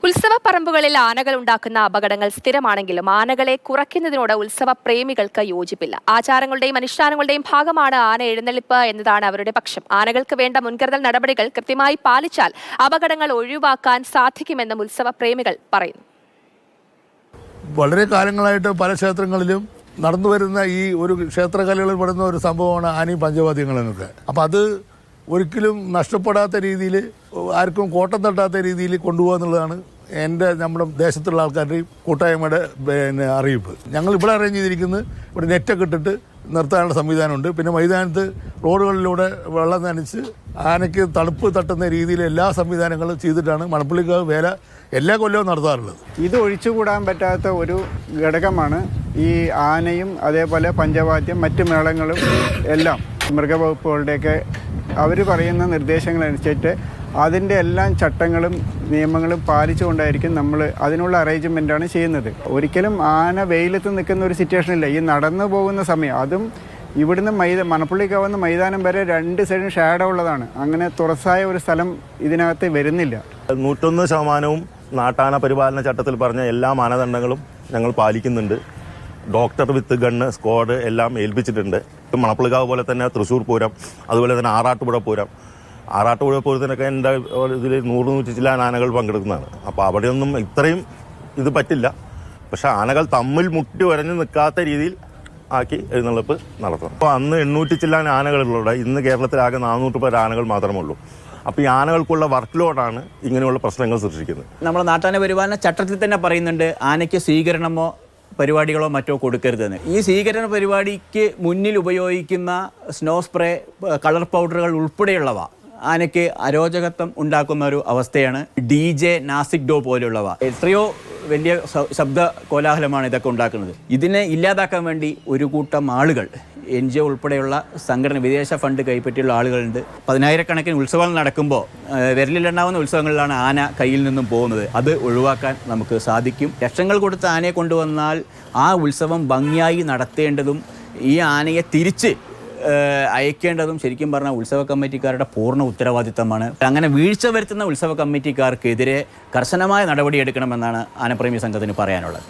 ഉത്സവപ്പറമ്പുകളിൽ ആനകൾ ഉണ്ടാക്കുന്ന അപകടങ്ങൾ സ്ഥിരമാണെങ്കിലും ആനകളെ കുറയ്ക്കുന്നതിനോട് ഉത്സവ പ്രേമികൾക്ക് യോജിപ്പില്ല. ആചാരങ്ങളുടെയും അനുഷ്ഠാനങ്ങളുടെയും ഭാഗമാണ് ആന എഴുന്നള്ളിപ്പ് എന്നതാണ് അവരുടെ പക്ഷം. ആനകൾക്ക് വേണ്ട മുൻകരുതൽ നടപടികൾ കൃത്യമായി പാലിച്ചാൽ അപകടങ്ങൾ ഒഴിവാക്കാൻ സാധിക്കുമെന്നും ഉത്സവ പ്രേമികൾ പറയുന്നു. വളരെ കാലങ്ങളായിട്ട് പല ക്ഷേത്രങ്ങളിലും നടന്നു വരുന്ന ഈ ഒരു ക്ഷേത്രകലകളിൽ പെടുന്ന ഒരു സംഭവമാണ് ആനയും പഞ്ചവാദ്യങ്ങളെന്നൊക്കെ. അപ്പം അത് ഒരിക്കലും നഷ്ടപ്പെടാത്ത രീതിയിൽ, ആർക്കും കോട്ടം തട്ടാത്ത രീതിയിൽ കൊണ്ടുപോകുക എന്നുള്ളതാണ് നമ്മുടെ ദേശത്തുള്ള ആൾക്കാരുടെയും കൂട്ടായ്മയുടെ അറിയിപ്പ്. ഞങ്ങൾ ഇവിടെ അറേഞ്ച് ചെയ്തിരിക്കുന്നത് ഇവിടെ നെറ്റൊക്കെ ഇട്ടിട്ട് നിർത്താനുള്ള സംവിധാനമുണ്ട്. പിന്നെ മൈതാനത്ത് റോഡുകളിലൂടെ വെള്ളം നനച്ച് ആനയ്ക്ക് തണുപ്പ് തട്ടുന്ന രീതിയിൽ എല്ലാ സംവിധാനങ്ങളും ചെയ്തിട്ടാണ് മണപ്പുള്ളിക്കാവ് വേല എല്ലാ കൊല്ലവും നടത്താറുള്ളത്. ഇത് ഒഴിച്ചുകൂടാൻ പറ്റാത്ത ഒരു ഘടകമാണ് ഈ ആനയും അതേപോലെ പഞ്ചവാദ്യം മറ്റ് മേളങ്ങളും എല്ലാം. മൃഗവകുപ്പുകളുടെയൊക്കെ അവർ പറയുന്ന നിർദ്ദേശങ്ങളനുസരിച്ചിട്ട് അതിൻ്റെ എല്ലാം ചട്ടങ്ങളും നിയമങ്ങളും പാലിച്ചുകൊണ്ടായിരിക്കും നമ്മൾ അതിനുള്ള അറേഞ്ച്മെൻറ്റാണ് ചെയ്യുന്നത്. ഒരിക്കലും ആന വെയിലത്ത് നിൽക്കുന്ന ഒരു സിറ്റുവേഷൻ ഇല്ല. ഈ നടന്നു പോകുന്ന സമയം, അതും ഇവിടുന്ന് മണപ്പുള്ളിക്കാവുന്ന മൈതാനം വരെ 2 സൈഡും ഷാഡോ ഉള്ളതാണ്. അങ്ങനെ തുറസായ ഒരു സ്ഥലം ഇതിനകത്ത് വരുന്നില്ല. 101% നാട്ടാന പരിപാലന ചട്ടത്തിൽ പറഞ്ഞ എല്ലാ മാനദണ്ഡങ്ങളും ഞങ്ങൾ പാലിക്കുന്നുണ്ട്. ഡോക്ടർ വിത്ത് ഗണ്ണ് സ്ക്വാഡ് എല്ലാം ഏൽപ്പിച്ചിട്ടുണ്ട്. മണപ്പുള്ളിക്കാവ് പോലെ തന്നെ തൃശ്ശൂർ പൂരം, അതുപോലെ തന്നെ ആറാട്ടുപുഴ പൂരത്തിനൊക്കെ എൻ്റെ ഇതിൽ 100-100 ചില ആനകൾ പങ്കെടുക്കുന്നതാണ്. അപ്പോൾ അവിടെയൊന്നും ഇത്രയും ഇത് പറ്റില്ല. പക്ഷേ ആനകൾ തമ്മിൽ മുട്ടി ഉരഞ്ഞ് നിൽക്കാത്ത രീതിയിൽ ആക്കി എഴുന്നള്ളിപ്പ് നടത്തണം. അപ്പോൾ അന്ന് 800 ചില ആനകളുള്ള, ഇന്ന് കേരളത്തിലാകെ 400 പേർ ആനകൾ മാത്രമേ ഉള്ളൂ. അപ്പോൾ ഈ ആനകൾക്കുള്ള വർക്ക് ലോഡാണ് ഇങ്ങനെയുള്ള പ്രശ്നങ്ങൾ സൃഷ്ടിക്കുന്നത്. നമ്മുടെ നാട്ടാന പരിപാലന ചട്ടത്തിൽ തന്നെ പറയുന്നുണ്ട് ആനയ്ക്ക് സ്വീകരണമോ പരിപാടികളോ മറ്റോ കൊടുക്കരുതെന്ന്. ഈ സ്വീകരണ പരിപാടിക്ക് മുന്നിൽ ഉപയോഗിക്കുന്ന സ്നോ സ്പ്രേ, കളർ പൗഡറുകൾ ഉൾപ്പെടെയുള്ളവ ആനയ്ക്ക് അരോചകത്വം ഉണ്ടാക്കുന്ന ഒരു അവസ്ഥയാണ്. DJ, നാസിക് ഡോ പോലെയുള്ളവ എത്രയോ വലിയ ശബ്ദ കോലാഹലമാണ് ഇതൊക്കെ ഉണ്ടാക്കുന്നത്. ഇതിനെ ഇല്ലാതാക്കാൻ വേണ്ടി ഒരു കൂട്ടം ആളുകൾ, NGO ഉൾപ്പെടെയുള്ള സംഘടന, വിദേശ ഫണ്ട് കൈപ്പറ്റിയുള്ള ആളുകളുണ്ട്. 10,000-കണക്കിന് ഉത്സവങ്ങൾ നടക്കുമ്പോൾ വിരലിലുണ്ടാവുന്ന ഉത്സവങ്ങളിലാണ് ആന കയ്യിൽ നിന്നും പോകുന്നത്. അത് ഒഴിവാക്കാൻ നമുക്ക് സാധിക്കും. ലക്ഷങ്ങൾ കൊടുത്ത് ആനയെ കൊണ്ടുവന്നാൽ ആ ഉത്സവം ഭംഗിയായി നടത്തേണ്ടതും ഈ ആനയെ തിരിച്ച് അയക്കേണ്ടതും ശരിക്കും പറഞ്ഞാൽ ഉത്സവ കമ്മിറ്റിക്കാരുടെ പൂർണ്ണ ഉത്തരവാദിത്തമാണ്. അങ്ങനെ വീഴ്ച വരുത്തുന്ന ഉത്സവ കമ്മിറ്റിക്കാർക്കെതിരെ കർശനമായ നടപടിയെടുക്കണമെന്നാണ് ആനപ്രേമി സംഘത്തിന് പറയാനുള്ളത്.